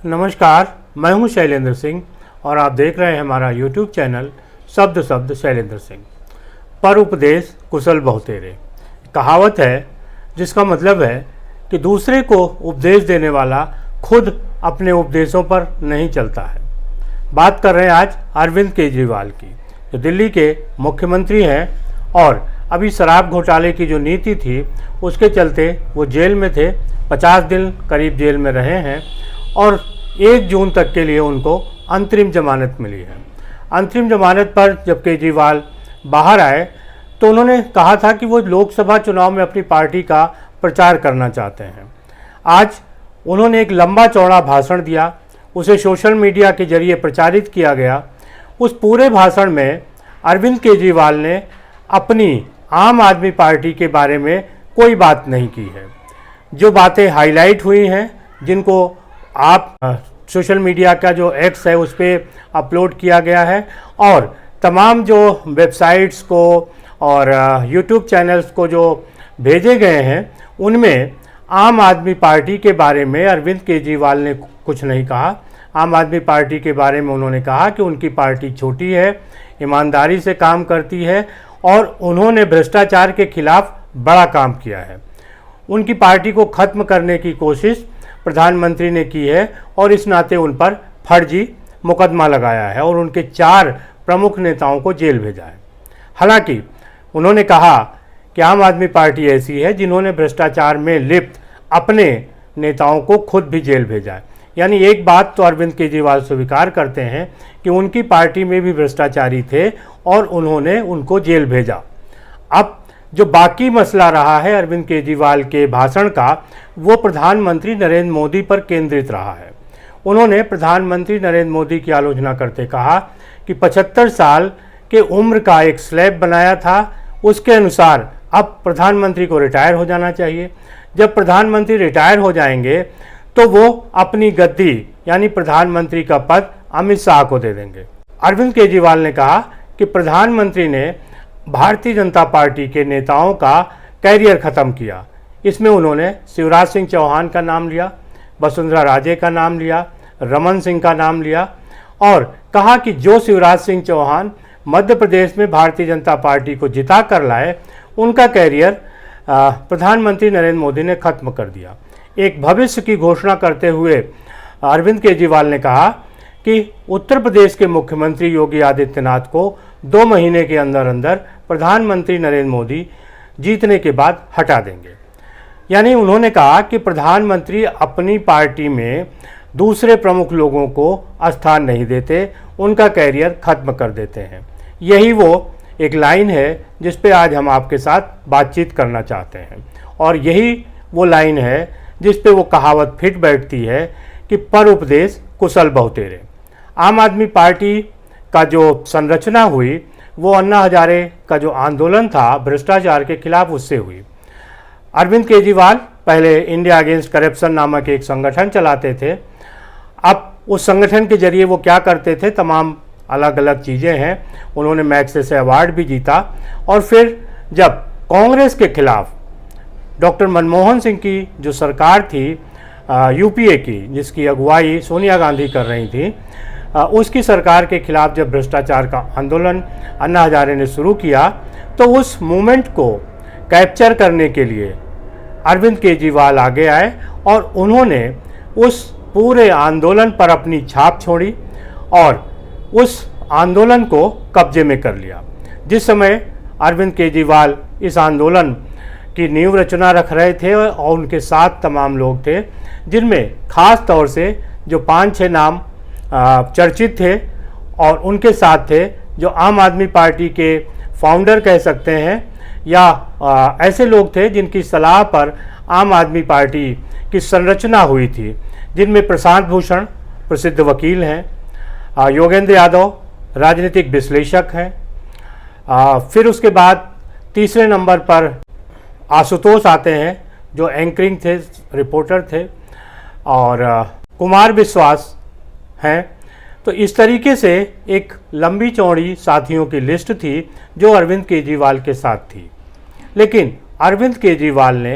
नमस्कार, मैं हूं शैलेंद्र सिंह और आप देख रहे हैं हमारा YouTube चैनल शब्द शब्द शैलेंद्र सिंह। पर उपदेश कुशल बहुतेरे कहावत है, जिसका मतलब है कि दूसरे को उपदेश देने वाला खुद अपने उपदेशों पर नहीं चलता है। बात कर रहे हैं आज अरविंद केजरीवाल की, जो दिल्ली के मुख्यमंत्री हैं और अभी शराब घोटाले की जो नीति थी उसके चलते वो जेल में थे। 50 दिन करीब जेल में रहे हैं और 1 जून तक के लिए उनको अंतरिम जमानत मिली है। अंतरिम जमानत पर जब केजरीवाल बाहर आए तो उन्होंने कहा था कि वो लोकसभा चुनाव में अपनी पार्टी का प्रचार करना चाहते हैं। आज उन्होंने एक लंबा चौड़ा भाषण दिया, उसे सोशल मीडिया के जरिए प्रचारित किया गया। उस पूरे भाषण में अरविंद केजरीवाल ने अपनी आम आदमी पार्टी के बारे में कोई बात नहीं की है। जो बातें हाईलाइट हुई हैं, जिनको आप सोशल मीडिया का जो एक्स है उस पर अपलोड किया गया है और तमाम जो वेबसाइट्स को और यूट्यूब चैनल्स को जो भेजे गए हैं, उनमें आम आदमी पार्टी के बारे में अरविंद केजरीवाल ने कुछ नहीं कहा। आम आदमी पार्टी के बारे में उन्होंने कहा कि उनकी पार्टी छोटी है, ईमानदारी से काम करती है और उन्होंने भ्रष्टाचार के खिलाफ बड़ा काम किया है। उनकी पार्टी को ख़त्म करने की कोशिश प्रधानमंत्री ने की है और इस नाते उन पर फर्जी मुकदमा लगाया है और उनके 4 प्रमुख नेताओं को जेल भेजा है। हालांकि उन्होंने कहा कि आम आदमी पार्टी ऐसी है जिन्होंने भ्रष्टाचार में लिप्त अपने नेताओं को खुद भी जेल भेजा है। यानी एक बात तो अरविंद केजरीवाल स्वीकार करते हैं कि उनकी पार्टी में भी भ्रष्टाचारी थे और उन्होंने उनको जेल भेजा। अब जो बाकी मसला रहा है अरविंद केजरीवाल के भाषण का, वो प्रधानमंत्री नरेंद्र मोदी पर केंद्रित रहा है। उन्होंने प्रधानमंत्री नरेंद्र मोदी की आलोचना करते कहा कि 75 साल के उम्र का एक स्लैब बनाया था, उसके अनुसार अब प्रधानमंत्री को रिटायर हो जाना चाहिए। जब प्रधानमंत्री रिटायर हो जाएंगे तो वो अपनी गद्दी यानी प्रधानमंत्री का पद अमित शाह को दे देंगे। अरविंद केजरीवाल ने कहा कि प्रधानमंत्री ने भारतीय जनता पार्टी के नेताओं का कैरियर ख़त्म किया। इसमें उन्होंने शिवराज सिंह चौहान का नाम लिया, वसुंधरा राजे का नाम लिया, रमन सिंह का नाम लिया और कहा कि जो शिवराज सिंह चौहान मध्य प्रदेश में भारतीय जनता पार्टी को जिता कर लाए, उनका कैरियर प्रधानमंत्री नरेंद्र मोदी ने ख़त्म कर दिया। एक भविष्य की घोषणा करते हुए अरविंद केजरीवाल ने कहा कि उत्तर प्रदेश के मुख्यमंत्री योगी आदित्यनाथ को 2 महीने के अंदर अंदर प्रधानमंत्री नरेंद्र मोदी जीतने के बाद हटा देंगे। यानी उन्होंने कहा कि प्रधानमंत्री अपनी पार्टी में दूसरे प्रमुख लोगों को स्थान नहीं देते, उनका कैरियर ख़त्म कर देते हैं। यही वो एक लाइन है जिस पे आज हम आपके साथ बातचीत करना चाहते हैं और यही वो लाइन है जिस पे वो कहावत फिट बैठती है कि पर उपदेश कुशल बहुतेरे। आम आदमी पार्टी का जो संरचना हुई वो अन्ना हजारे का जो आंदोलन था भ्रष्टाचार के खिलाफ, उससे हुई। अरविंद केजरीवाल पहले इंडिया अगेंस्ट करप्शन नामक एक संगठन चलाते थे। अब उस संगठन के जरिए वो क्या करते थे, तमाम अलग अलग चीज़ें हैं। उन्होंने मैग्सेसे अवार्ड भी जीता और फिर जब कांग्रेस के खिलाफ डॉक्टर मनमोहन सिंह की जो सरकार थी यूपीए की, जिसकी अगुवाई सोनिया गांधी कर रही थी, उसकी सरकार के खिलाफ जब भ्रष्टाचार का आंदोलन अन्ना हजारे ने शुरू किया तो उस मूवमेंट को कैप्चर करने के लिए अरविंद केजरीवाल आगे आए और उन्होंने उस पूरे आंदोलन पर अपनी छाप छोड़ी और उस आंदोलन को कब्जे में कर लिया। जिस समय अरविंद केजरीवाल इस आंदोलन की नींव रचना रख रहे थे और उनके साथ तमाम लोग थे, जिनमें खास तौर से जो 5-6 नाम चर्चित थे और उनके साथ थे जो आम आदमी पार्टी के फाउंडर कह सकते हैं या ऐसे लोग थे जिनकी सलाह पर आम आदमी पार्टी की संरचना हुई थी, जिनमें प्रशांत भूषण प्रसिद्ध वकील हैं, योगेंद्र यादव राजनीतिक विश्लेषक हैं, फिर उसके बाद तीसरे नंबर पर आशुतोष आते हैं जो एंकरिंग थे, रिपोर्टर थे, और कुमार विश्वास हैं। तो इस तरीके से एक लंबी चौड़ी साथियों की लिस्ट थी जो अरविंद केजरीवाल के साथ थी। लेकिन अरविंद केजरीवाल ने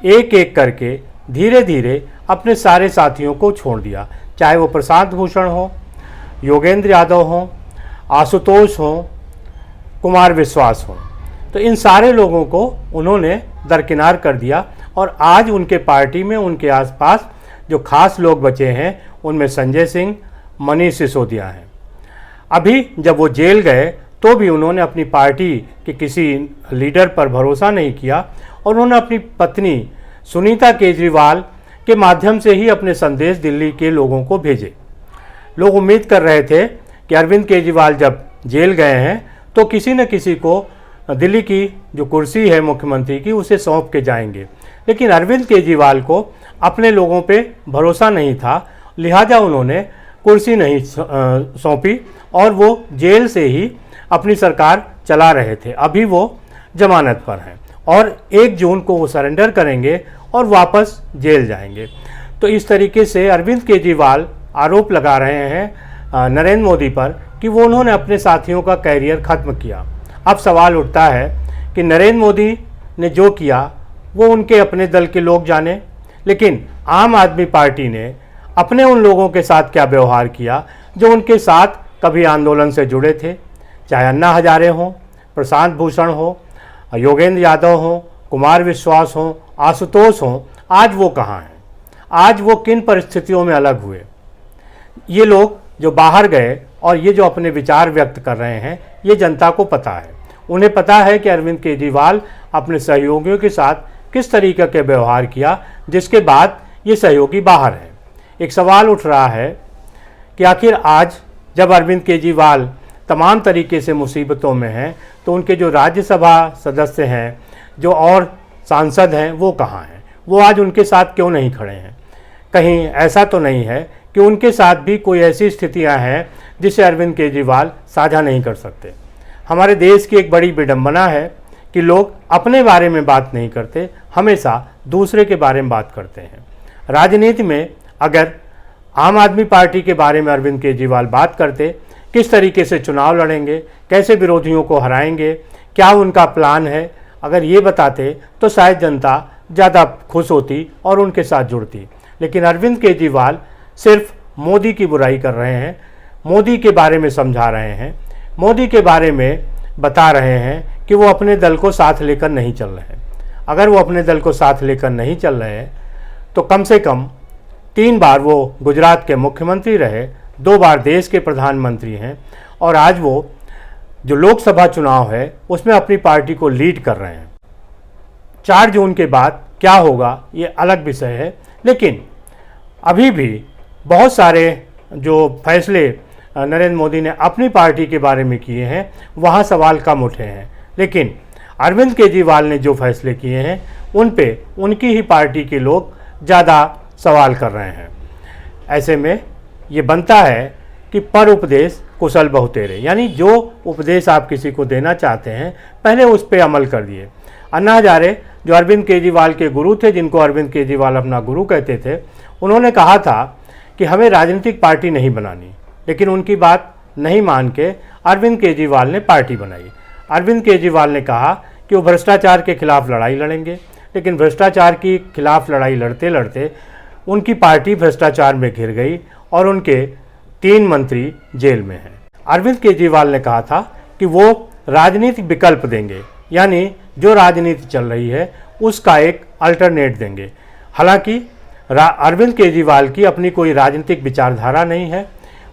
एक एक करके धीरे धीरे अपने सारे साथियों को छोड़ दिया, चाहे वो प्रशांत भूषण हो, योगेंद्र यादव हो, आशुतोष हो, कुमार विश्वास हो। तो इन सारे लोगों को उन्होंने दरकिनार कर दिया और आज उनके पार्टी में उनके आसपास जो खास लोग बचे हैं उनमें संजय सिंह, मनीष सिसोदिया हैं। अभी जब वो जेल गए तो भी उन्होंने अपनी पार्टी के किसी लीडर पर भरोसा नहीं किया और उन्होंने अपनी पत्नी सुनीता केजरीवाल के माध्यम से ही अपने संदेश दिल्ली के लोगों को भेजे। लोग उम्मीद कर रहे थे कि अरविंद केजरीवाल जब जेल गए हैं तो किसी न किसी को दिल्ली की जो कुर्सी है मुख्यमंत्री की उसे सौंप के जाएंगे, लेकिन अरविंद केजरीवाल को अपने लोगों पे भरोसा नहीं था, लिहाजा उन्होंने कुर्सी नहीं सौंपी और वो जेल से ही अपनी सरकार चला रहे थे। अभी वो जमानत पर हैं और 1 जून को वो सरेंडर करेंगे और वापस जेल जाएंगे। तो इस तरीके से अरविंद केजरीवाल आरोप लगा रहे हैं नरेंद्र मोदी पर कि वो उन्होंने अपने साथियों का कैरियर ख़त्म किया। अब सवाल उठता है कि नरेंद्र मोदी ने जो किया वो उनके अपने दल के लोग जाने, लेकिन आम आदमी पार्टी ने अपने उन लोगों के साथ क्या व्यवहार किया जो उनके साथ कभी आंदोलन से जुड़े थे, चाहे अन्ना हजारे हों, प्रशांत भूषण हो, योगेंद्र यादव हो, कुमार विश्वास हो, आशुतोष हो। आज वो कहाँ हैं? आज वो किन परिस्थितियों में अलग हुए? ये लोग जो बाहर गए और ये जो अपने विचार व्यक्त कर रहे हैं, ये जनता को पता है। उन्हें पता है कि अरविंद केजरीवाल अपने सहयोगियों के साथ किस तरीके के व्यवहार किया, जिसके बाद ये सहयोगी बाहर हैं। एक सवाल उठ रहा है कि आखिर आज जब अरविंद केजरीवाल तमाम तरीके से मुसीबतों में हैं तो उनके जो राज्यसभा सदस्य हैं, जो और सांसद हैं, वो कहाँ हैं? वो आज उनके साथ क्यों नहीं खड़े हैं? कहीं ऐसा तो नहीं है कि उनके साथ भी कोई ऐसी स्थितियां हैं जिसे अरविंद केजरीवाल साझा नहीं कर सकते? हमारे देश की एक बड़ी विडंबना है कि लोग अपने बारे में बात नहीं करते, हमेशा दूसरे के बारे में बात करते हैं। राजनीति में अगर आम आदमी पार्टी के बारे में अरविंद केजरीवाल बात करते, किस तरीके से चुनाव लड़ेंगे, कैसे विरोधियों को हराएंगे, क्या उनका प्लान है, अगर ये बताते तो शायद जनता ज़्यादा खुश होती और उनके साथ जुड़ती। लेकिन अरविंद केजरीवाल सिर्फ मोदी की बुराई कर रहे हैं, मोदी के बारे में समझा रहे हैं, मोदी के बारे में बता रहे हैं कि वो अपने दल को साथ लेकर नहीं चल रहे हैं। अगर वो अपने दल को साथ लेकर नहीं चल रहे हैं तो कम से कम 3 बार वो गुजरात के मुख्यमंत्री रहे, 2 बार देश के प्रधानमंत्री हैं और आज वो जो लोकसभा चुनाव है उसमें अपनी पार्टी को लीड कर रहे हैं। 4 जून के बाद क्या होगा ये अलग विषय है, लेकिन अभी भी बहुत सारे जो फैसले नरेंद्र मोदी ने अपनी पार्टी के बारे में किए हैं वहाँ सवाल कम उठे हैं, लेकिन अरविंद केजरीवाल ने जो फैसले किए हैं उन पे उनकी ही पार्टी के लोग ज़्यादा सवाल कर रहे हैं। ऐसे में ये बनता है कि पर उपदेश कुशल बहुतेरे, यानी जो उपदेश आप किसी को देना चाहते हैं पहले उस पर अमल कर दिए। अन्ना हजारे जो अरविंद केजरीवाल के गुरु थे, जिनको अरविंद केजरीवाल अपना गुरु कहते थे, उन्होंने कहा था कि हमें राजनीतिक पार्टी नहीं बनानी, लेकिन उनकी बात नहीं मान के अरविंद केजरीवाल ने पार्टी बनाई। अरविंद केजरीवाल ने कहा कि वो भ्रष्टाचार के खिलाफ लड़ाई लड़ेंगे, लेकिन भ्रष्टाचार के खिलाफ लड़ाई लड़ते लड़ते उनकी पार्टी भ्रष्टाचार में घिर गई और उनके 3 मंत्री जेल में हैं। अरविंद केजरीवाल ने कहा था कि वो राजनीतिक विकल्प देंगे, यानी जो राजनीति चल रही है उसका एक अल्टरनेट देंगे। हालांकि अरविंद केजरीवाल की अपनी कोई राजनीतिक विचारधारा नहीं है,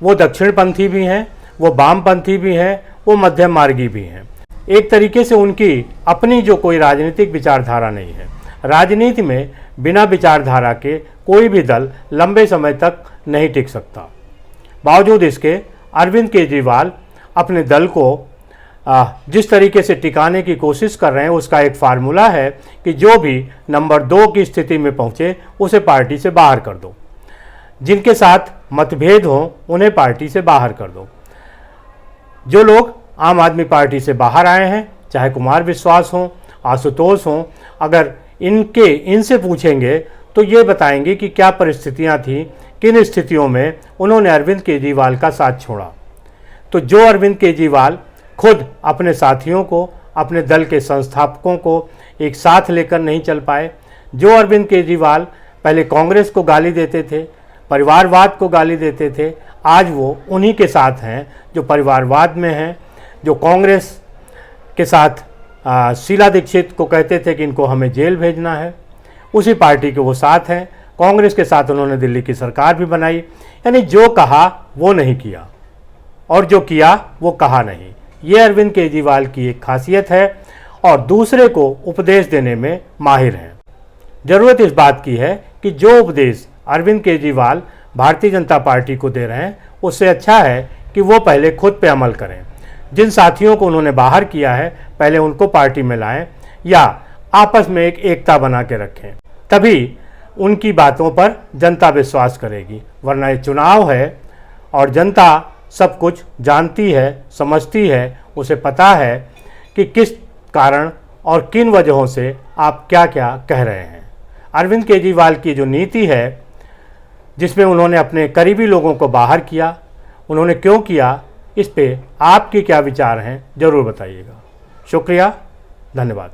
वो दक्षिणपंथी भी हैं, वो वामपंथी भी हैं, वो मध्यम मार्गी भी हैं। एक तरीके से उनकी अपनी जो कोई राजनीतिक विचारधारा नहीं है। राजनीति में बिना विचारधारा के कोई भी दल लंबे समय तक नहीं टिक सकता। बावजूद इसके अरविंद केजरीवाल अपने दल को जिस तरीके से टिकाने की कोशिश कर रहे हैं उसका एक फार्मूला है कि जो भी नंबर 2 की स्थिति में पहुंचे उसे पार्टी से बाहर कर दो, जिनके साथ मतभेद हो उन्हें पार्टी से बाहर कर दो। जो लोग आम आदमी पार्टी से बाहर आए हैं, चाहे कुमार विश्वास हों, आशुतोष हों, अगर इनसे पूछेंगे तो ये बताएंगे कि क्या परिस्थितियां थीं, किन स्थितियों में उन्होंने अरविंद केजरीवाल का साथ छोड़ा। तो जो अरविंद केजरीवाल खुद अपने साथियों को, अपने दल के संस्थापकों को एक साथ लेकर नहीं चल पाए, जो अरविंद केजरीवाल पहले कांग्रेस को गाली देते थे, परिवारवाद को गाली देते थे, आज वो उन्हीं के साथ हैं जो परिवारवाद में हैं, जो कांग्रेस के साथ शीला दीक्षित को कहते थे कि इनको हमें जेल भेजना है, उसी पार्टी के वो साथ हैं। कांग्रेस के साथ उन्होंने दिल्ली की सरकार भी बनाई। यानी जो कहा वो नहीं किया और जो किया वो कहा नहीं। ये अरविंद केजरीवाल की एक खासियत है और दूसरे को उपदेश देने में माहिर हैं। ज़रूरत इस बात की है कि जो उपदेश अरविंद केजरीवाल भारतीय जनता पार्टी को दे रहे हैं उससे अच्छा है कि वो पहले खुद पे अमल करें। जिन साथियों को उन्होंने बाहर किया है पहले उनको पार्टी में लाएं या आपस में एक एकता बना के रखें, तभी उनकी बातों पर जनता विश्वास करेगी। वरना ये चुनाव है और जनता सब कुछ जानती है, समझती है, उसे पता है कि किस कारण और किन वजहों से आप क्या क्या कह रहे हैं। अरविंद केजरीवाल की जो नीति है जिसमें उन्होंने अपने करीबी लोगों को बाहर किया, उन्होंने क्यों किया, इस पे आपके क्या विचार हैं ज़रूर बताइएगा। शुक्रिया, धन्यवाद।